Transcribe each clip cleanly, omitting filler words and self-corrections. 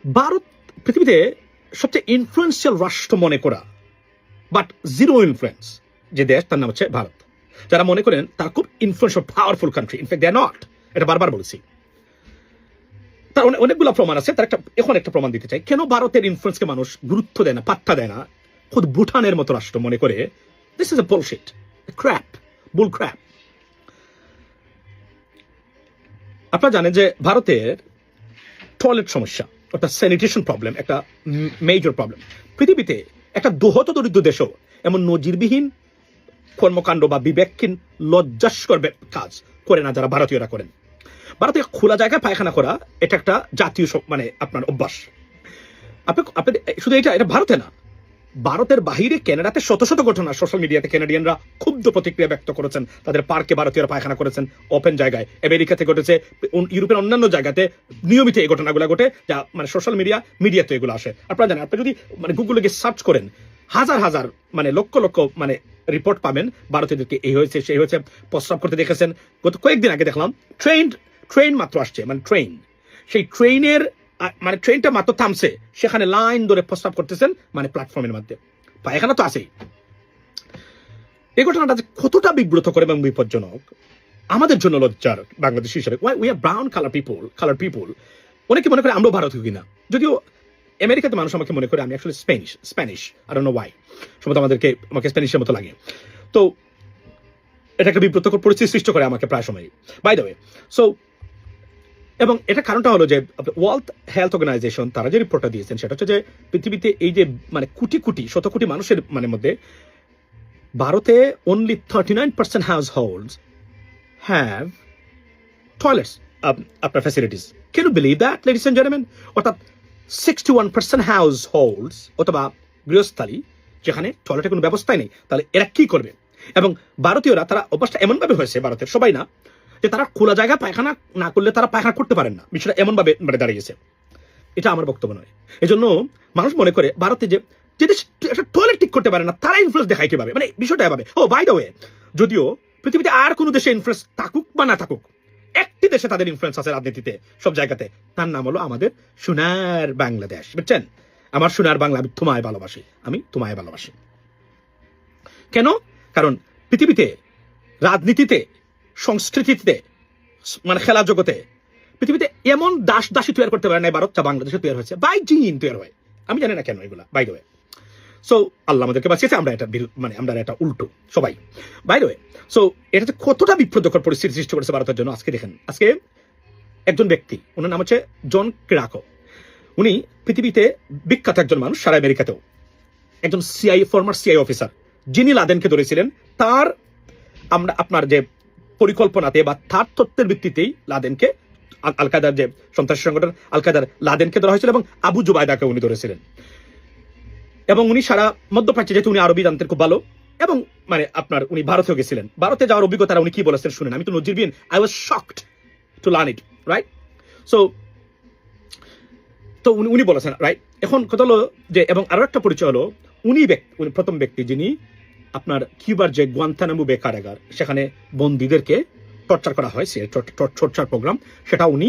ভারত পৃথিবীতে সবচেয়ে ইনফ্লুয়েন্সিয়াল রাষ্ট্র মনে করা বাট জিরো ইনফ্লুয়েন্স যে দেশ, তার নাম হচ্ছে ভারত। যারা মনে করেন তারা খুব influential powerful country, in fact they are not. এটা বারবার বলেছি। তার অনেকগুলো প্রমাণ আছে। তার এখন একটা প্রমাণ দিতে চাই কেন ভারতের ইনফ্লুয়েন্সকে মানুষ গুরুত্ব দেয় না, পাত্তা দেয় না। খুদ ভুটানের মতো রাষ্ট্র মনে করে this is a bullshit, crap, bull crap. আপনারা জানেন যে ভারতের টয়লেট সমস্যা, অর্থাৎ স্যানিটেশন প্রবলেম একটা মেজর প্রবলেম। পৃথিবীতে একটা দোহত দরিদ্র দেশও এমন নজিরবিহীন কর্মকাণ্ড বা বিবেকহীন লজ্জাস্কর কাজ করে না যারা ভারতীয়রা করেন। ভারতে খোলা জায়গায় পায়খানা করা এটা একটা জাতীয় মানে আপনার অভ্যাস। আপনি শুধু এটা ভারতে না, ভারতের বাহিরে কানাডাতে শত শত ঘটনা সোশ্যাল মিডিয়াতে ক্যানাডিয়ানরা ক্ষুব্ধ প্রতিক্রিয়া ব্যক্ত করেছেন। তাদের পার্কে ভারতীয়রা পায়খানা করেছেন ওপেন জায়গায়। আমেরিকাতে ঘটেছে, ইউরোপের অন্যান্য জায়গাতে নিয়মিত এই ঘটনাগুলো ঘটে, যা মানে সোশ্যাল মিডিয়াতে এগুলো আসে। আপনারা জানেন, আপনি যদি মানে গুগলে গিয়ে সার্চ করেন হাজার হাজার মানে লক্ষ লক্ষ মানে রিপোর্ট পাবেন ভারতীয়দেরকে এই হয়েছে সেই হয়েছে, প্রস্রাব করতে দেখেছেন। গত কয়েকদিন আগে দেখলাম ট্রেন মাত্র আসছে, মানে সেই ট্রেনের মানে ট্রেনটা মাত্র থামছে, সেখানে লাইন ধরে প্রস্তাব করতেছেন মানে প্ল্যাটফর্মের মধ্যে। পায়খানা তো আছেই। এই ঘটনাটা যে কতটা বিব্রত করে এবং বিপজ্জনক আমাদের জন্য লজ্জার বাংলাদেশ হিসেবে। We are brown colour people. অনেকে মনে করে আমরাও ভারতীয় কিনা, যদিও আমেরিকাতে মানুষ আমাকে মনে করে আমি actually Spanish. I don't know Y, সম্ভবত আমাকে স্প্যানিশের মতো লাগে। তো এটা একটা বিব্রতকর পরিস্থিতি সৃষ্টি করে আমাকে প্রায় সময়, বাই দ্য ওয়ে। সো এবং এটা কারণটা হলো যে ওয়ার্ল্ড হেলথ অর্গানাইজেশন তারা যে রিপোর্টটা দিয়েছেন সেটা হচ্ছে যে পৃথিবীতে এই যে মানে শত কোটি মানুষের মানে মধ্যে ভারতে only 39% households have toilets আপনার facilities. Can you believe that, ladies and gentlemen? অর্থাৎ 61% households অথবা গৃহস্থালী যেখানে টয়লেটের কোনো ব্যবস্থাই নেই। তাহলে এরা কি করবে? এবং ভারতীয়রা তারা অভ্যাসটা এমনভাবে হয়েছে, ভারতের সবাই না, যে তারা খোলা জায়গায় পায়খানা না করলে তারা পায়খানা করতে পারেন না। বিষয়টা এমনভাবে মানে দাঁড়িয়েছে। এটা আমার বক্তব্য নয়। এজন্য মানুষ মনে করে ভারতে যে একটা টয়লেট ঠিক করতে পারে না তারা ইনফ্লুয়েন্স দেখায় কিভাবে, মানে বিষয়টা এভাবে। ও বাই দ্য ওয়ে, যদিও পৃথিবীতে আর কোনো দেশে ইনফ্লুয়েন্স থাকুক বা না থাকুক, একটি দেশে তাদের ইনফ্লুয়েন্স আছে রাজনীতিতে সব জায়গাতে, তার নাম হলো আমাদের সোনার বাংলাদেশ। বুঝছেন? আমার সোনার বাংলা, আমি তোমায় ভালোবাসি। কেন? কারণ পৃথিবীতে রাজনীতিতে, সংস্কৃতিতে, মানে খেলা জগতে পৃথিবীতে এমন দাসী তৈরি করতে পারে না ভারত, যা বাংলাদেশে তৈরি হয়েছে। বাই জিন তৈরি হয়। আমি জানি না কেন এগুলা, বাই দ্য ওয়ে। সো আল্লাহ আমাদেরকে বাঁচিয়েছে, আমরা এটা উল্টো সবাই, বাই দ্য ওয়ে। সো এটা যে কতটা বিপদকর পরিস্থিতি সৃষ্টি করেছে ভারতের জন্য আজকে দেখেন। আজকে একজন ব্যক্তি, ওনার নাম হচ্ছে জন কিরাকো। উনি পৃথিবীতে বিখ্যাত একজন মানুষ, সারা আমেরিকাতেও একজন ফর্মার সিআই অফিসার, যিনি লাদেনকে ধরেছিলেন। তার আপনার যে পরিকল্পনাতে বা তার তথ্যের ভিত্তিতেই লাদেনকে, আল কায়দার যে সন্ত্রাসী সংগঠন আল কায়দার লাদেনকে ধরা হয়েছিল এবং আবু জুবাইদাকে উনি ধরেছিলেন। এবং উনি সারা মধ্যপ্রাচ্যে, যেহেতু উনি আরবি জানতেন খুব ভালো, এবং মানে আপনার উনি ভারতেও গেছিলেন। ভারতে যাওয়ার অভিজ্ঞতা উনি কি বলেছেন শুনেন। আমি তো নজিরবিহীন, I was shocked to learn it, right? তো উনি বলেছেন, রাইট? এখন কথা হলো যে, এবং আরো একটা পরিচয় হলো, উনি প্রথম ব্যক্তি যিনি আপনার কিউবার যে গুয়ান্তানামো বে কারাগার, সেখানে বন্দীদেরকে টর্চার করা হয়, টর্চার প্রোগ্রাম, সেটা উনি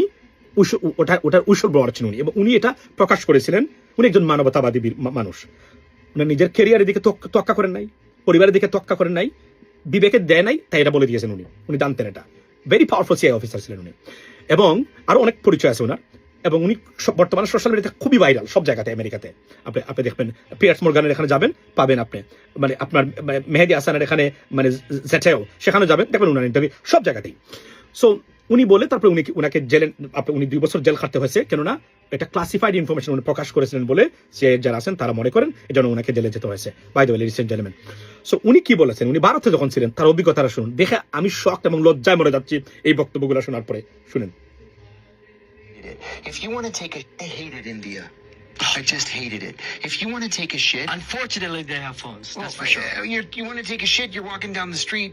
ওটার উৎসর্গ ছিলেন উনি, এবং উনি এটা প্রকাশ করেছিলেন। উনি একজন মানবতাবাদী মানুষ। উনি নিজের ক্যারিয়ারের দিকে তোয়াক্কা করেন নাই, পরিবারের দিকে তোয়াক্কা করেন নাই, বিবেকে দেয় নাই, তাই এটা বলে দিয়েছেন উনি জানতেন এটা। ভেরি পাওয়ারফুল সিআই অফিসার ছিলেন উনি। এবং আরো অনেক পরিচয় আছে ওনার। এবং উনি বর্তমানে সোশ্যাল মিডিয়াতে খুবই ভাইরাল সব জায়গাতে আমেরিকাতে। আপনি দেখবেন পিয়ার্স মর্গানের এখানে যাবেন, পাবেন আপনি, মানে আপনার মেহেদি হাসানের এখানে মানে জেটেও, সেখানে যাবেন, দেখবেন উনার ইন্টারভিউ সব জায়গাতেই। সো উনি বলে তারপরে উনাকে জেলে, উনি 2 বছর জেল খাটতে হয়েছে, কেননা এটা ক্লাসিফাইড ইনফরমেশন উনি প্রকাশ করেছিলেন বলে সে যারা আছেন তারা মনে করেন এজন্য উনাকে জেলে যেতে হয়েছে। By the way, ladies and gentleman, so উনি কি বলেছেন, উনি ভারতে যখন ছিলেন তার অভিজ্ঞতাটা শুনুন। দেখে আমি শকড এবং লজ্জায় মরে যাচ্ছি এই বক্তব্যগুলো শোনার পরে। শুনেন। If you want to take I hated India. I just hated it. If you want to take a shit, unfortunately they have phones. That's for sure. You want to take a shit, you're walking down the street,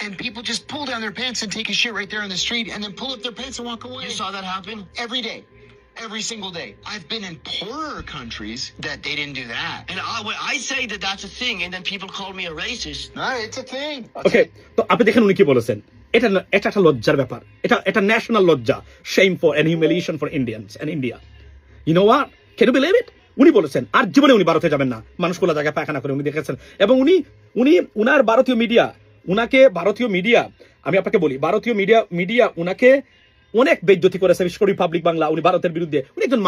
and people just pull down their pants and take a shit right there on the street, and then pull up their pants and walk away. You saw that happen every day. Every single day. I've been in poorer countries that they didn't do that. And I say that that's a thing, and then people call me a racist. No, it's a thing. Okay, তো আপনি দেখেন উনি কি বলেছেন। এটা একটা লজ্জার ব্যাপার, এটা ন্যাশনাল লজ্জা, shame for and humiliation for Indians and India. You know what, can you believe it? উনি বলেছেন আর জীবনে উনি ভারতে যাবেন না, মানুষ খোলা জায়গায় পায়খানা করে উনি দেখেছেন। এবং উনার ভারতীয় মিডিয়া আমি আপনাকে বলি, ভারতীয় মিডিয়া উনাকে অনেক বেজ্জতি করেছে, বিশেষ করে রিপাবলিক বাংলা। উনি ভারতের বিরুদ্ধে, উনি একজন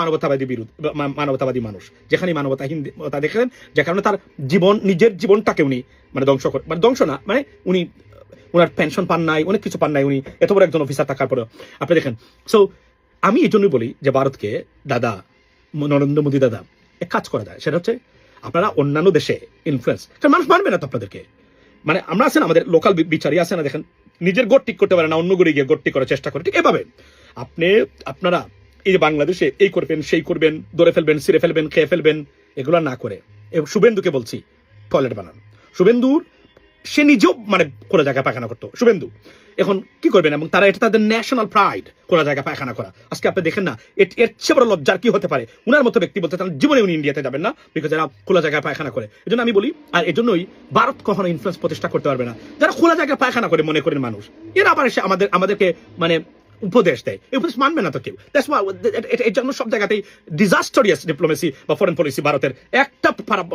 মানবতাবাদী মানুষ, যেখানে মানবতা দেখেন, যে কারণে তার নিজের জীবনটাকে উনি ধ্বংস না, মানে উনি ওনার পেনশন পান নাই, অনেক কিছু পান নাই, উনি এত বড় একজন অফিসার থাকার পরেও আপনি দেখেন। সো আমি এই জন্যই বলি যে ভারতকে দাদা, নরেন্দ্র মোদী দাদা, এক কাজ করা যায়, সেটা হচ্ছে আপনারা অন্যান্য দেশে ইনফ্লুয়েন্স, কারণ মানুষ মানবে না তো আপনাদেরকে। মানে আমরা আছেন, আমাদের লোকাল বিচারী আছে না, দেখেন নিজের গোট ঠিক করতে পারে না, অন্য গড়ে গিয়ে গোট ঠিক করার চেষ্টা করে, ঠিক এভাবে আপনারা এই যে বাংলাদেশে এই করবেন সেই করবেন, ধরে ফেলবেন, ছিঁড়ে ফেলবেন, খেয়ে ফেলবেন, এগুলো না করে শুভেন্দুকে বলছি টয়লেট বানান। শুভেন্দুর সে নিজেও মানে খোলা জায়গায় পায়খানা করতো শুভেন্দু, এখন কি করবেন? এবং তারা এটা তাদের ন্যাশনাল প্রাইড, খোলা জায়গায় পায়খানা করা। আজকে আপনি দেখেন না, এর চেয়ে বড় লজ্জার কি হতে পারে? উনার মতো ব্যক্তি বলতে তার জীবনে উনি ইন্ডিয়াতে যাবেন না, বিকজ এরা খোলা জায়গায় পায়খানা করে। এই জন্য আমি বলি, আর এই জন্যই ভারত কখনো ইনফ্লুয়েন্স প্রতিষ্ঠা করতে পারবে না। যারা খোলা জায়গায় পায়খানা করে মনে করেন মানুষ, এরা আবার এসে আমাদেরকে মানে উপদেশ দেয়, এই উপদেশ মানবে না তো কেউ। এর জন্য সব জায়গাতেই ডিজাস্টারিয়াস ডিপ্লোমেসি বা ফরেন পলিসি ভারতের একটা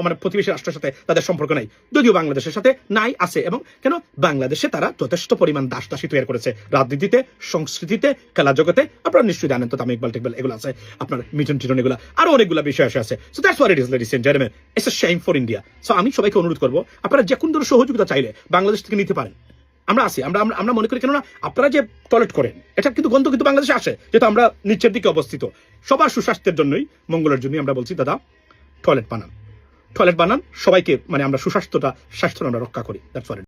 মানে প্রতিবেশী রাষ্ট্রের সাথে তাদের সম্পর্ক নাই, যদিও বাংলাদেশের সাথে নাই আছে। এবং কেন? বাংলাদেশে তারা যথেষ্ট পরিমাণ দাসী তৈরি করেছে, রাজনীতিতে, সংস্কৃতিতে, খেলা জগতে। আপনারা নিশ্চয়ই জানেন তো, তামিক বাল্টিকবেল এগুলো আছে, আপনার মিটন টিটন এগুলো, আরো অনেকগুলো বিষয় আছে। So that's what it is, ladies and gentleman, it's a shame for India. So আমি সবাইকে অনুরোধ করবো, আপনারা যে কোন ধরনের সহযোগিতা চাইলে বাংলাদেশ থেকে নিতে পারেন। আমরা আছি, আমরা মনে করি, কেননা আপনারা যে টয়লেট করেন এটা কিন্তু গন্ধ কিন্তু বাংলাদেশে আসে, যেহেতু আমরা নিচের দিকে অবস্থিত। সবার সুস্বাস্থ্যের জন্যই, মঙ্গলের জন্যই আমরা বলছি দাদা টয়লেট বানান, সবাইকে, মানে আমরা স্বাস্থ্যটা আমরা রক্ষা করি। That's what.